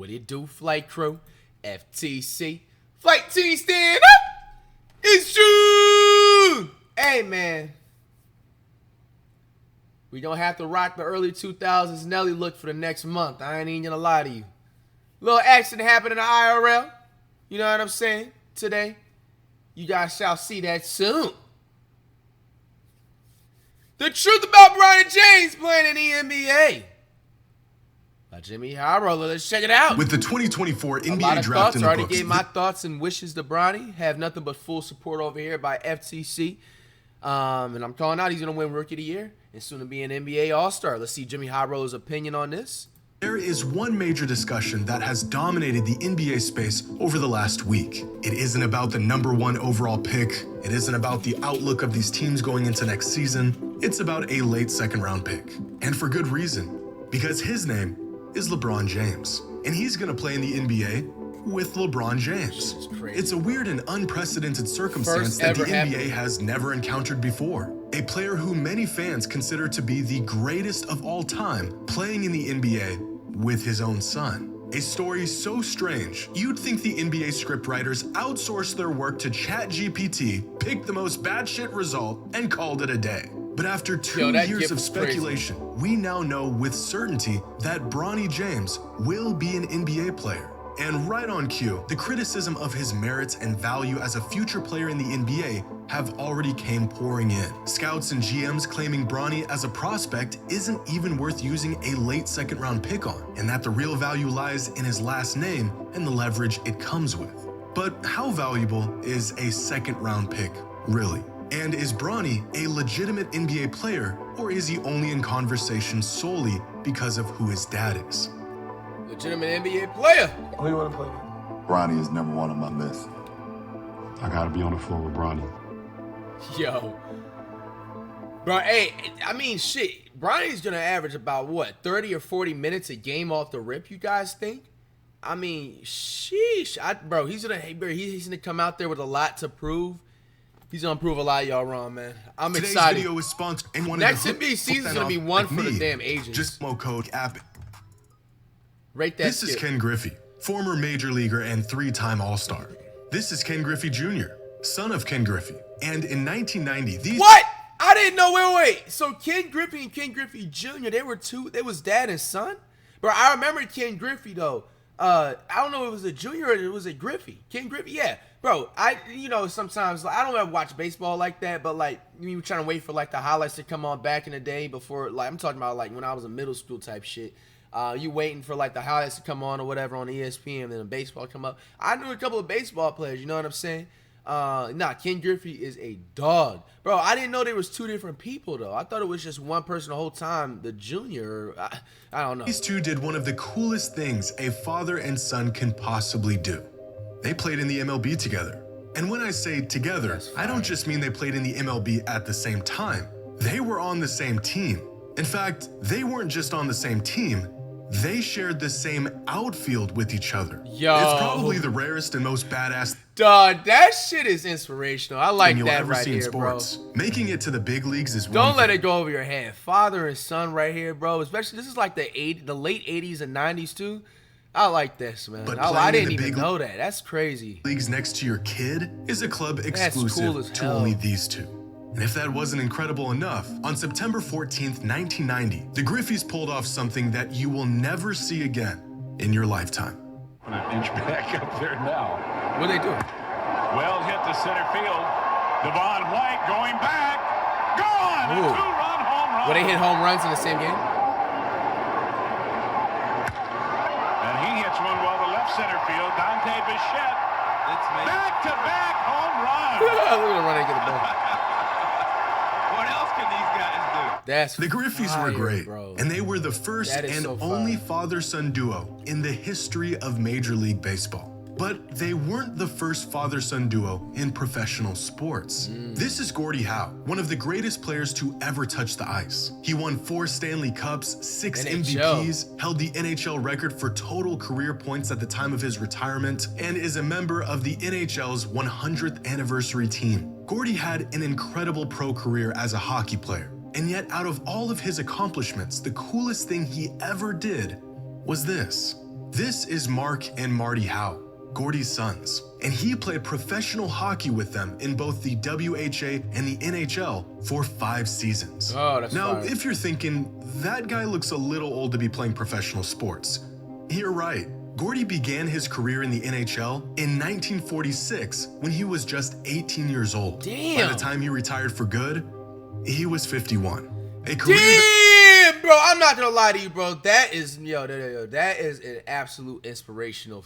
What it do, flight crew? FTC. Flight T, stand up! It's June! Hey, man. We don't have to rock the early 2000s Nelly look for the next month. I ain't even gonna lie to you. Little accident happened in the IRL. You know what I'm saying? Today. You guys shall see that soon. The truth about Bronny James playing in the NBA. By Jimmy Harrow. Let's check it out. With the 2024 NBA draft thoughts, in the already books. Gave my thoughts and wishes to Bronny. Have nothing but full support over here by FTC. And I'm calling out he's going to win Rookie of the Year and soon to be an NBA All-Star. Let's see Jimmy Harrow's opinion on this. There is one major discussion that has dominated the NBA space over the last week. It isn't about the #1 overall pick. It isn't about the outlook of these teams going into next season. It's about a late second-round pick. And for good reason, because his name is LeBron James. And he's going to play in the NBA with LeBron James. It's a weird and unprecedented circumstance that the NBA has never encountered before. A player who many fans consider to be the greatest of all time playing in the NBA with his own son. A story so strange, you'd think the NBA scriptwriters outsourced their work to ChatGPT, picked the most batshit result, and called it a day. But after 2 years of speculation, we now know with certainty that Bronny James will be an NBA player. And right on cue, the criticism of his merits and value as a future player in the NBA have already came pouring in. Scouts and GMs claiming Bronny as a prospect isn't even worth using a late second-round pick on, and that the real value lies in his last name and the leverage it comes with. But how valuable is a second-round pick, really? And is Bronny a legitimate NBA player, or is he only in conversation solely because of who his dad is? Legitimate NBA player. Who do you want to play with? Bronny is #1 on my list. I gotta be on the floor with Bronny. Yo. Bro, hey, I mean, shit. Bronny's gonna average about, what, 30 or 40 minutes a game off the rip, you guys think? I mean, sheesh. Bro, he's gonna come out there with a lot to prove. He's gonna prove a lot of y'all wrong, man. I'm Today's excited. Video is sponsored and one Next of the NBA season's gonna be one for the damn agents. Just mo code app. Rate that. This is Ken Griffey, former major leaguer and 3-time All-Star. This is Ken Griffey Jr., son of Ken Griffey. And in 1990, these— What? I didn't know. Wait. So Ken Griffey and Ken Griffey Jr., they was dad and son? Bro, I remember Ken Griffey, though. I don't know if it was a junior or it was a Griffey. Ken Griffey, yeah. Bro, sometimes I don't ever watch baseball like that, but like you were trying to wait for like the highlights to come on back in the day before, like I'm talking about like when I was in middle school type shit. You waiting for like the highlights to come on or whatever on ESPN, and then the baseball come up. I knew a couple of baseball players, you know what I'm saying? Ken Griffey is a dog. Bro, I didn't know there was two different people though. I thought it was just one person the whole time, the junior. I don't know. These two did one of the coolest things a father and son can possibly do. They played in the MLB together. And when I say together, I don't just mean they played in the MLB at the same time. They were on the same team. In fact, they weren't just on the same team. They shared the same outfield with each other. Yo. It's probably the rarest and most badass Dog, that shit is inspirational. I like you'll that ever right see in here, sports. bro. Making it to the big leagues is Don't one let thing. it go over your head. Father and son right here, bro. Especially, this is like the late 80s and 90s, too. I like this, man. But I playing in didn't the even big know that. That's crazy. leagues next to your kid is a club exclusive cool as to hell. only these two. And if that wasn't incredible enough, on September 14th, 1990, the Griffeys pulled off something that you will never see again in your lifetime. I'm gonna inch back up there now. What are they doing? Well hit to center field. Devon White going back. Gone! Ooh. A 2-run home run. Will they hit home runs in the same game? And he hits one well to left center field. Dante Bichette. Back-to-back home run. Look at the run and get the ball. What else can these guys do? That's The Griffeys fire, were great, bro. and they were the first That is and so only fire. father-son duo in the history of Major League Baseball. But they weren't the first father-son duo in professional sports. This is Gordie Howe, one of the greatest players to ever touch the ice. He won 4 Stanley Cups, 6 NHL. MVPs, held the NHL record for total career points at the time of his retirement, and is a member of the NHL's 100th anniversary team. Gordie had an incredible pro career as a hockey player. And yet, out of all of his accomplishments, the coolest thing he ever did was this. This is Mark and Marty Howe, Gordy's sons, and he played professional hockey with them in both the WHA and the NHL for 5 seasons. Oh, that's Now, fire. if you're thinking, that guy looks a little old to be playing professional sports, you're right. Gordy began his career in the NHL in 1946 when he was just 18 years old. Damn. By the time he retired for good, he was 51. A career Damn, bro, I'm not gonna lie to you, bro. That is, that is an absolute inspirational,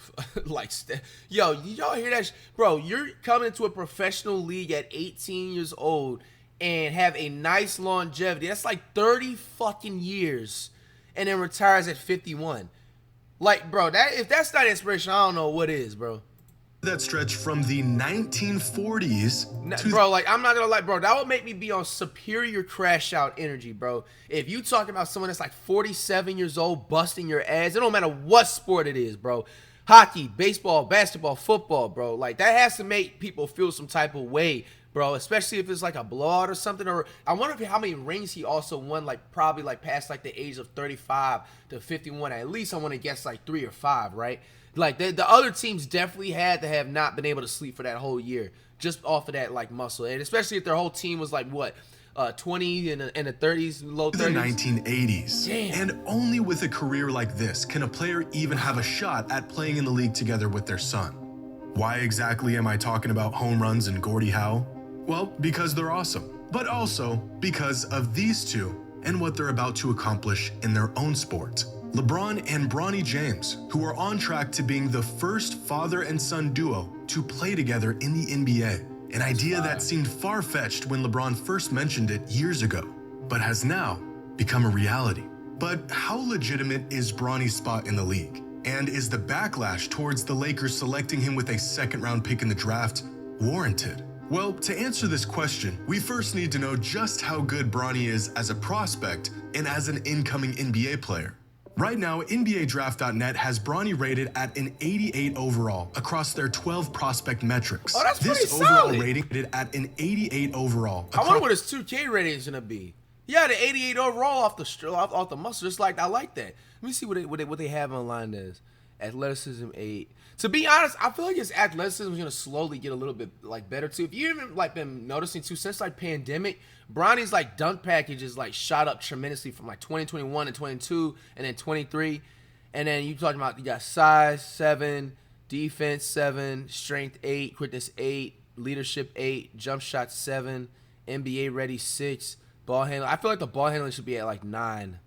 yo, y'all hear that? Bro, you're coming into a professional league at 18 years old and have a nice longevity. That's like 30 fucking years, and then retires at 51. Like, bro, if that's not inspiration, I don't know what is, bro. that stretched from the 1940s to Bro, like, I'm not gonna lie, bro, that would make me be on superior crash out energy, bro. If you talking about someone that's like 47 years old busting your ass, it don't matter what sport it is, bro. Hockey, baseball, basketball, football, bro. Like, that has to make people feel some type of way, bro, especially if it's like a blowout or something. Or I wonder how many rings he also won, like probably like past like the age of 35 to 51. At least I want to guess like 3 or 5, right? Like the other teams definitely had to have not been able to sleep for that whole year just off of that like muscle, and especially if their whole team was like what 20 in the 30s, low 30s. the 1980s. Damn. And only with a career like this can a player even have a shot at playing in the league together with their son. Why exactly am I talking about home runs and Gordie Howe? Well, because they're awesome, but also because of these two and what they're about to accomplish in their own sport. LeBron and Bronny James, who are on track to being the first father and son duo to play together in the NBA. An idea that seemed far-fetched when LeBron first mentioned it years ago, but has now become a reality. But how legitimate is Bronny's spot in the league? And is the backlash towards the Lakers selecting him with a second-round pick in the draft warranted? Well, to answer this question, we first need to know just how good Bronny is as a prospect and as an incoming NBA player. Right now, NBADraft.net has Bronny rated at an 88 overall across their 12 prospect metrics. Oh, that's this pretty overall solid. rating rated at an 88 overall. I wonder what his 2K rating is gonna be. Yeah, the 88 overall off the muscle. Just like I like that. Let me see what they have online as athleticism 8. To be honest, I feel like his athleticism is gonna slowly get a little bit like better too. If you even like been noticing too since like pandemic, Bronny's like dunk package is like shot up tremendously from like 2021 to 22 and then 23, and then you talking about you got size 7, defense 7, strength 8, quickness 8, leadership 8, jump shot 7, NBA ready 6, ball handling. I feel like the ball handling should be at like 9.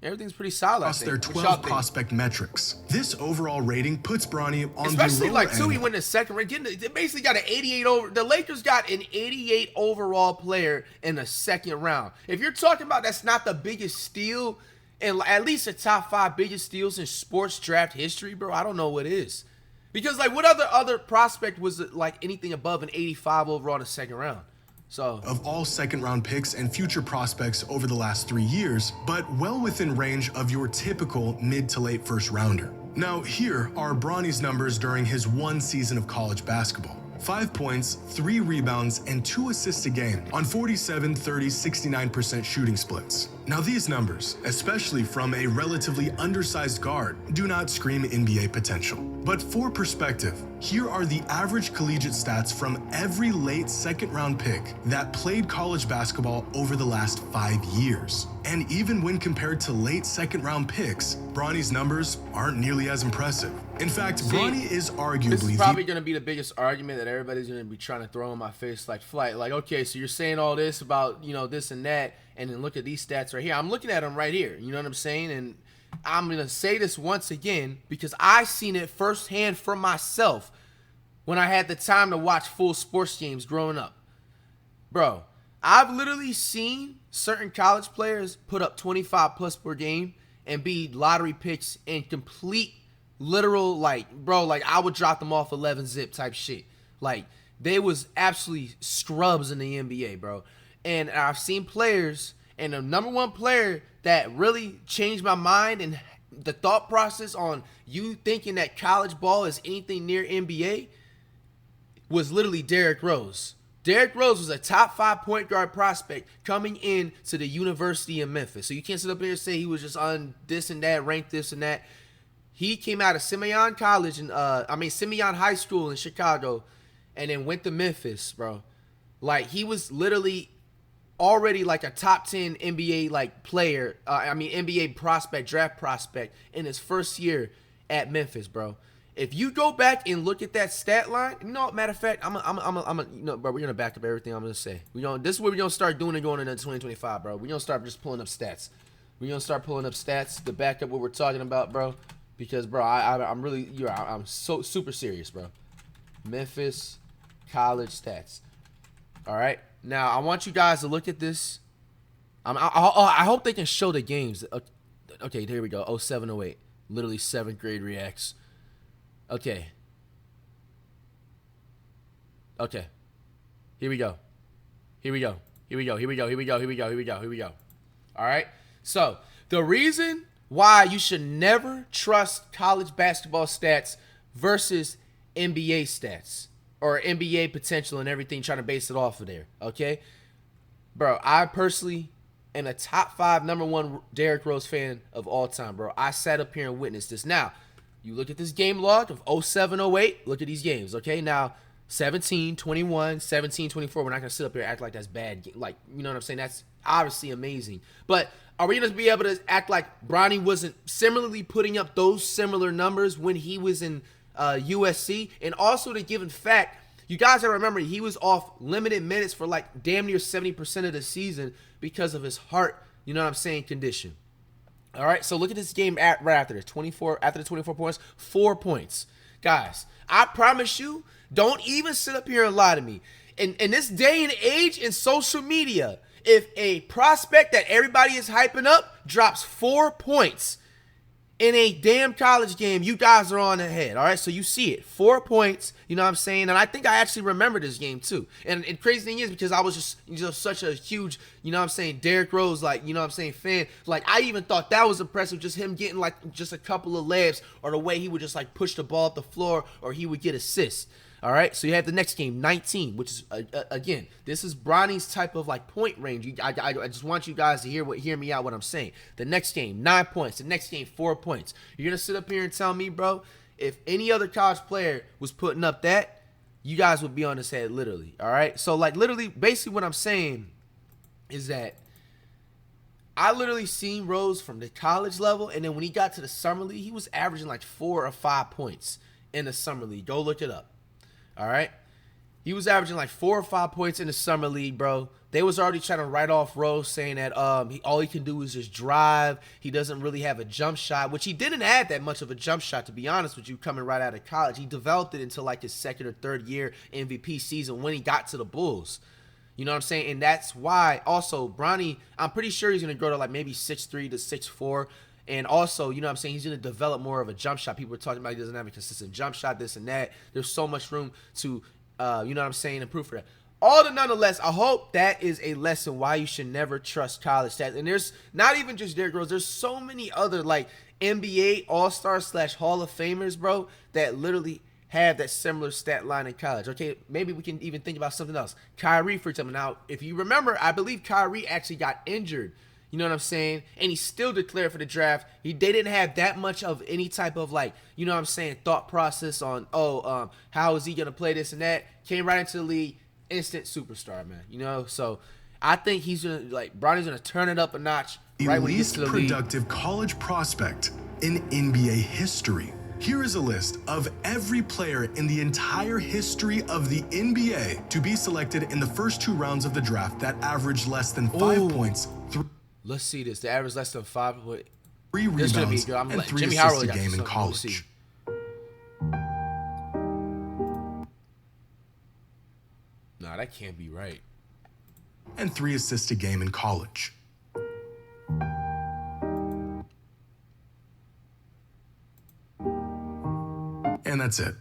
Everything's pretty solid. across their 12 prospect metrics. This overall rating puts Bronny on especially the lower like too, he end. went in the second round. They basically got an 88 over. The Lakers got an 88 overall player in the second round. If you're talking about that's not the biggest steal, and at least the top 5 biggest steals in sports draft history, bro, I don't know what is. Because like what other prospect was like anything above an 85 overall in the second round? So Of all second-round picks and future prospects over the last 3 years, but well within range of your typical mid to late first-rounder. Now, here are Bronny's numbers during his 1 season of college basketball. 5 points, 3 rebounds, and 2 assists a game on 47, 30, 69% shooting splits. Now these numbers, especially from a relatively undersized guard, do not scream NBA potential. But for perspective, here are the average collegiate stats from every late second-round pick that played college basketball over the last 5 years. And even when compared to late second-round picks, Bronny's numbers aren't nearly as impressive. In fact, Bronny is arguably this is probably going to be the biggest argument that everybody's going to be trying to throw in my face, like Flight. Like, okay, so you're saying all this about, this and that, and then look at these stats right here. I'm looking at them right here. You know what I'm saying? And I'm going to say this once again because I seen it firsthand for myself when I had the time to watch full sports games growing up. Bro, I've literally seen certain college players put up 25 plus per game and be lottery picks in complete literal, like, bro, like I would drop them off 11 zip type shit. Like, they was absolutely scrubs in the NBA, bro. And I've seen players, and the number one player that really changed my mind and the thought process on you thinking that college ball is anything near NBA was literally Derrick Rose. Derrick Rose was a top 5 point guard prospect coming in to the University of Memphis. So you can't sit up here and say he was just on this and that, ranked this and that. He came out of Simeon College and Simeon High School in Chicago, and then went to Memphis, bro. Like, he was literally already like a top 10 NBA like player. NBA prospect, draft prospect in his first year at Memphis, bro. If you go back and look at that stat line, matter of fact, bro, we're gonna back up everything I'm gonna say. This is what we're gonna start doing and going into 2025, bro. We're gonna start just pulling up stats. We're gonna start pulling up stats to back up what we're talking about, bro. Because, bro, I'm so super serious, bro. Memphis college stats. All right. Now I want you guys to look at this. I hope they can show the games. Okay, here we go. 07-08. Literally 7th grade reacts. Okay. Here we go. All right. So, the reason why you should never trust college basketball stats versus NBA stats or NBA potential and everything, trying to base it off of there. Okay. Bro, I personally am a top 5 #1 Derrick Rose fan of all time, bro. I sat up here and witnessed this. Now, you look at this game log of 07-08. Look at these games, okay? Now, 17-21, 17-24. We're not going to sit up here and act like that's bad. Like, you know what I'm saying? That's obviously amazing. But are we going to be able to act like Bronny wasn't similarly putting up those similar numbers when he was in USC? And also the given fact, you guys gotta remember, he was off limited minutes for like damn near 70% of the season because of his heart, you know what I'm saying, condition. All right, so look at this game right after this. 24 after the 24 points, 4 points. Guys, I promise you, don't even sit up here and lie to me. In this day and age in social media, if a prospect that everybody is hyping up drops 4 points in a damn college game, you guys are on ahead. All right, so you see it, 4 points. You know what I'm saying? And I think I actually remember this game too. And crazy thing is, because I was just such a huge, you know what I'm saying, Derrick Rose, like, you know what I'm saying, fan. Like, I even thought that was impressive, just him getting like just a couple of layups, or the way he would just like push the ball up the floor, or he would get assists. All right, so you have the next game, 19, which is, again, this is Bronny's type of, like, point range. I just want you guys to hear me out what I'm saying. The next game, 9 points. The next game, 4 points. You're going to sit up here and tell me, bro, if any other college player was putting up that, you guys would be on his head, literally, all right? So, like, literally, basically what I'm saying is that I literally seen Rose from the college level, and then when he got to the summer league, he was averaging, like, 4 or 5 points in the summer league. Go look it up. All right, he was averaging like 4 or 5 points in the summer league, bro. They was already trying to write off Rose, saying that all he can do is just drive. He doesn't really have a jump shot, which he didn't have that much of a jump shot, to be honest with you, coming right out of college. He developed it until like his 2nd or 3rd year MVP season when he got to the Bulls. You know what I'm saying? And that's why also Bronny, I'm pretty sure he's going to grow to like maybe 6'3" to 6'4". And also, you know what I'm saying, he's going to develop more of a jump shot. People are talking about he doesn't have a consistent jump shot, this and that. There's so much room to, you know what I'm saying, improve for that. All the nonetheless, I hope that is a lesson why you should never trust college stats. And there's not even just Derrick Rose. There's so many other, like, NBA All-Stars / Hall of Famers, bro, that literally have that similar stat line in college. Okay, maybe we can even think about something else. Kyrie, for example. Now, if you remember, I believe Kyrie actually got injured. You know what I'm saying? And he still declared for the draft. They didn't have that much of any type of, like, you know what I'm saying, thought process on, how is he going to play this and that. Came right into the league, instant superstar, man. You know, so I think he's going to, like, Bronny's going to turn it up a notch right when he gets to the league. The least productive college prospect in NBA history. Here is a list of every player in the entire history of the NBA to be selected in the first 2 rounds of the draft that averaged less than 5 points. Let's see this. The average less than 5. 3 rebounds and 3 Jimmy assists a game in college. Nah, that can't be right. And 3 assists a game in college. And that's it.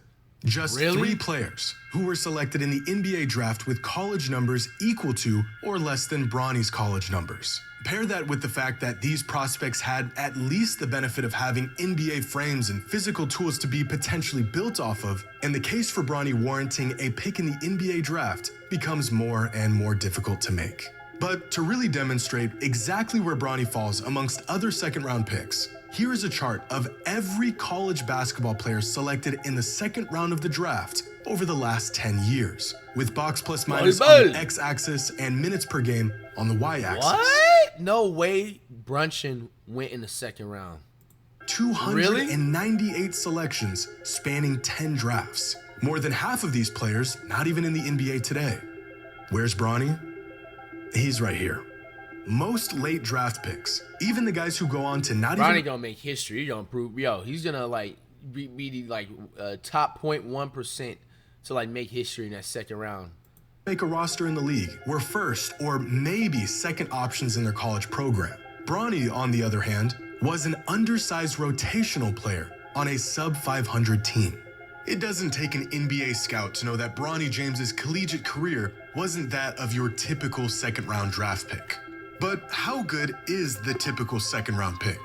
Just 3 players who were selected in the NBA draft with college numbers equal to or less than Bronny's college numbers. Pair that with the fact that these prospects had at least the benefit of having NBA frames and physical tools to be potentially built off of, and the case for Bronny warranting a pick in the NBA draft becomes more and more difficult to make. But to really demonstrate exactly where Bronny falls amongst other second-round picks, here is a chart of every college basketball player selected in the second round of the draft over the last 10 years, with box plus minus on the x-axis and minutes per game on the y-axis. What? No way Brunson went in the second round. 298 selections spanning 10 drafts. More than half of these players not even in the NBA today. Where's Bronny? He's right here. Most late draft picks, even the guys who go on to not Bronny even gonna make history. He's gonna prove, he's gonna like be the like top 0.1% to like make history in that second round. make a roster in the league were first or maybe second options in their college program. Bronny, on the other hand, was an undersized rotational player on a sub-500 team. It doesn't take an NBA scout to know that Bronny James's collegiate career wasn't that of your typical second-round draft pick. But how good is the typical second-round pick?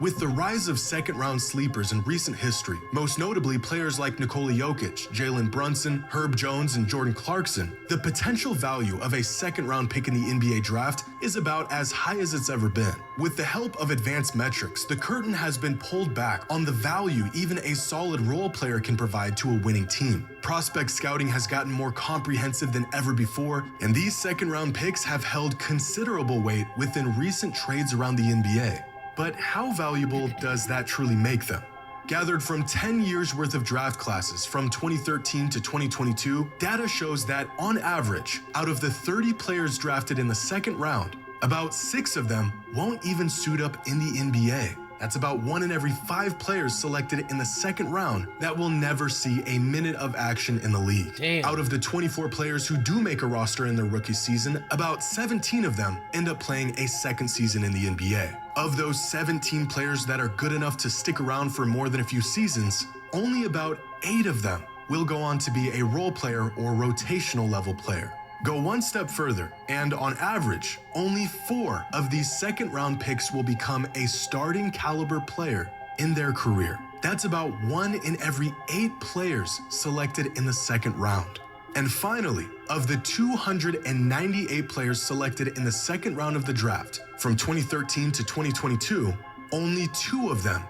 With the rise of second-round sleepers in recent history, most notably players like Nikola Jokic, Jalen Brunson, Herb Jones, and Jordan Clarkson, the potential value of a second-round pick in the NBA draft is about as high as it's ever been. With the help of advanced metrics, the curtain has been pulled back on the value even a solid role player can provide to a winning team. Prospect scouting has gotten more comprehensive than ever before, and these second-round picks have held considerable weight within recent trades around the NBA. But how valuable does that truly make them? Gathered from 10 years worth of draft classes from 2013 to 2022, data shows that on average, out of the 30 players drafted in the second round, about 6 of them won't even suit up in the NBA. That's about 1 in every 5 players selected in the second round that will never see a minute of action in the league. Damn. Out of the 24 players who do make a roster in their rookie season, about 17 of them end up playing a second season in the NBA. Of those 17 players that are good enough to stick around for more than a few seasons, only about 8 of them will go on to be a role player or rotational level player. Go one step further, and on average, only 4 of these second-round picks will become a starting caliber player in their career. That's about 1 in every 8 players selected in the second round. And finally, of the 298 players selected in the second round of the draft, from 2013 to 2022, only 2 of them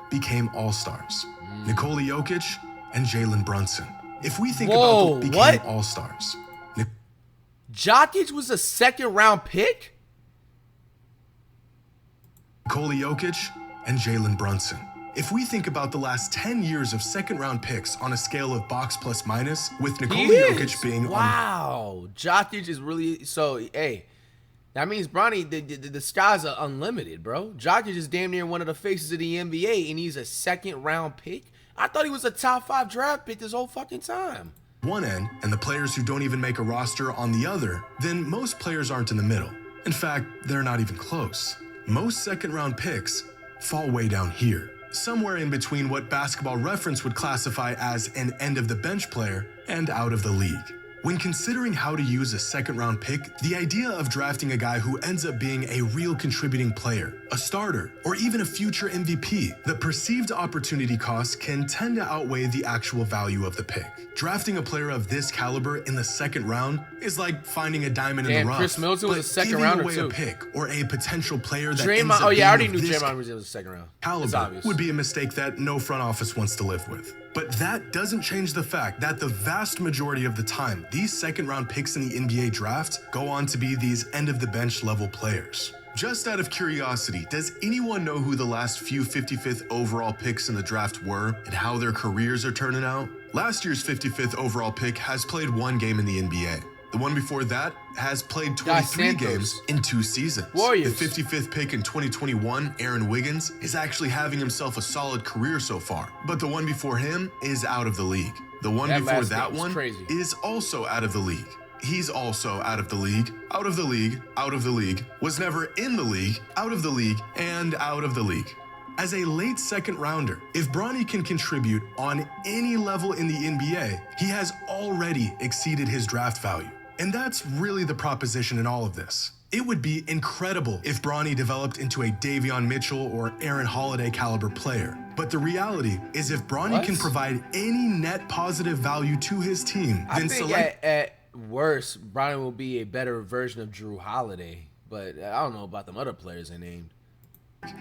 became All-Stars. Nikola Jokic and Jalen Brunson. If we think about the became All-Stars, Jokic was a second-round pick? Nikola Jokic and Jalen Brunson. If we think about the last 10 years of second-round picks on a scale of box plus minus, with Nikola Jokic being wow, Jokic is really hey. That means Bronny, the skies are unlimited, bro. Jokic is damn near one of the faces of the NBA, and he's a second-round pick. I thought he was a top 5 draft pick this whole fucking time. One end and the players who don't even make a roster on the other, then most players aren't in the middle. In fact, they're not even close. Most second-round picks fall way down here, somewhere in between what Basketball Reference would classify as an end-of-the-bench player and out of the league. When considering how to use a second-round pick, the idea of drafting a guy who ends up being a real contributing player, a starter, or even a future MVP, the perceived opportunity cost can tend to outweigh the actual value of the pick. Drafting a player of this caliber in the second round is like finding a diamond in the rough. Chris Middleton was a second giving rounder away too. a pick or a potential player that Draymond, ends up I being already of knew this Draymond was a second round. caliber would be a mistake that no front office wants to live with. But that doesn't change the fact that the vast majority of the time, these second-round picks in the NBA draft go on to be these end-of-the-bench level players. Just out of curiosity, does anyone know who the last few 55th overall picks in the draft were and how their careers are turning out? Last year's 55th overall pick has played 1 game in the NBA. The one before that has played 23 games in 2 seasons. Warriors. The 55th pick in 2021, Aaron Wiggins, is actually having himself a solid career so far. But the one before him is out of the league. The one before that one is also out of the league. He's also out of the league, out of the league, out of the league, was never in the league, out of the league, and out of the league. As a late second rounder, if Bronny can contribute on any level in the NBA, he has already exceeded his draft value. And that's really the proposition in all of this. It would be incredible if Bronny developed into a Davion Mitchell or Aaron Holiday caliber player. But the reality is if Bronny can provide any net positive value to his team, then worse, Bronny will be a better version of Drew Holiday. But I don't know about them other players they named.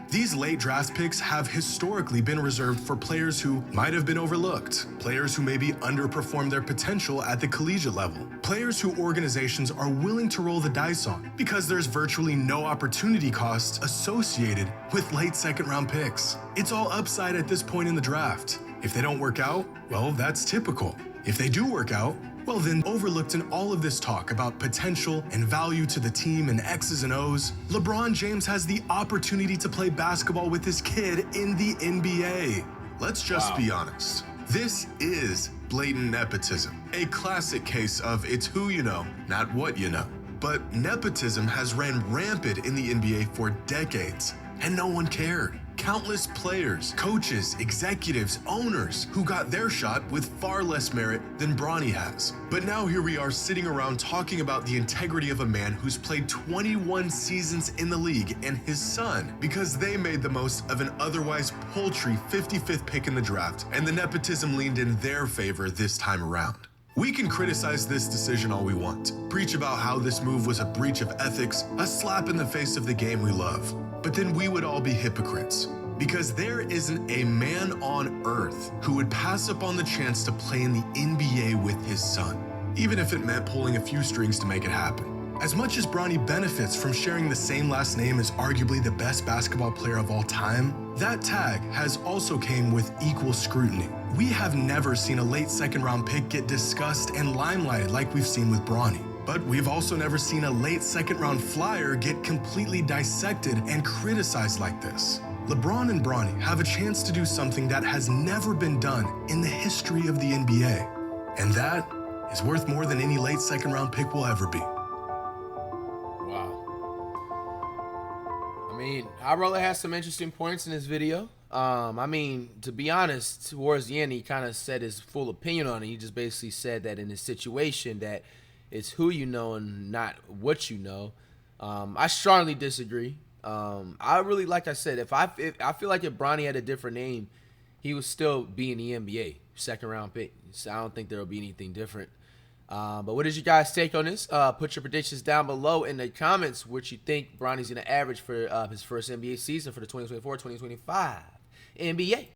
These late draft picks have historically been reserved for players who might have been overlooked, players who maybe underperformed their potential at the collegiate level, players who organizations are willing to roll the dice on because there's virtually no opportunity cost associated with late second-round picks. It's all upside at this point in the draft. If they don't work out, well, that's typical. If they do work out, well then, overlooked in all of this talk about potential and value to the team and X's and O's, LeBron James has the opportunity to play basketball with his kid in the NBA. Let's just be honest. This is blatant nepotism, a classic case of it's who you know, not what you know. But nepotism has ran rampant in the NBA for decades, and no one cared. Countless players, coaches, executives, owners who got their shot with far less merit than Bronny has. But now here we are sitting around talking about the integrity of a man who's played 21 seasons in the league and his son because they made the most of an otherwise paltry 55th pick in the draft, and the nepotism leaned in their favor this time around. We can criticize this decision all we want, preach about how this move was a breach of ethics, a slap in the face of the game we love. But then we would all be hypocrites, because there isn't a man on earth who would pass up on the chance to play in the NBA with his son, even if it meant pulling a few strings to make it happen. As much as Bronny benefits from sharing the same last name as arguably the best basketball player of all time, that tag has also came with equal scrutiny. We have never seen a late second-round pick get discussed and limelighted like we've seen with Bronny. But we've also never seen a late second-round flyer get completely dissected and criticized like this. LeBron and Bronny have a chance to do something that has never been done in the history of the NBA. And that is worth more than any late second-round pick will ever be. Wow. I mean, Roller has some interesting points in this video. I mean, to be honest, towards the end, he kind of said his full opinion on it. He just basically said that in this situation that it's who you know and not what you know. I strongly disagree. I really, like I said, if I feel like if Bronny had a different name, he would still be in the NBA, second round pick. So I don't think there'll be anything different. But what is your guys' take on this? Put your predictions down below in the comments. What you think Bronny's going to average for his first NBA season for the 2024-2025 NBA.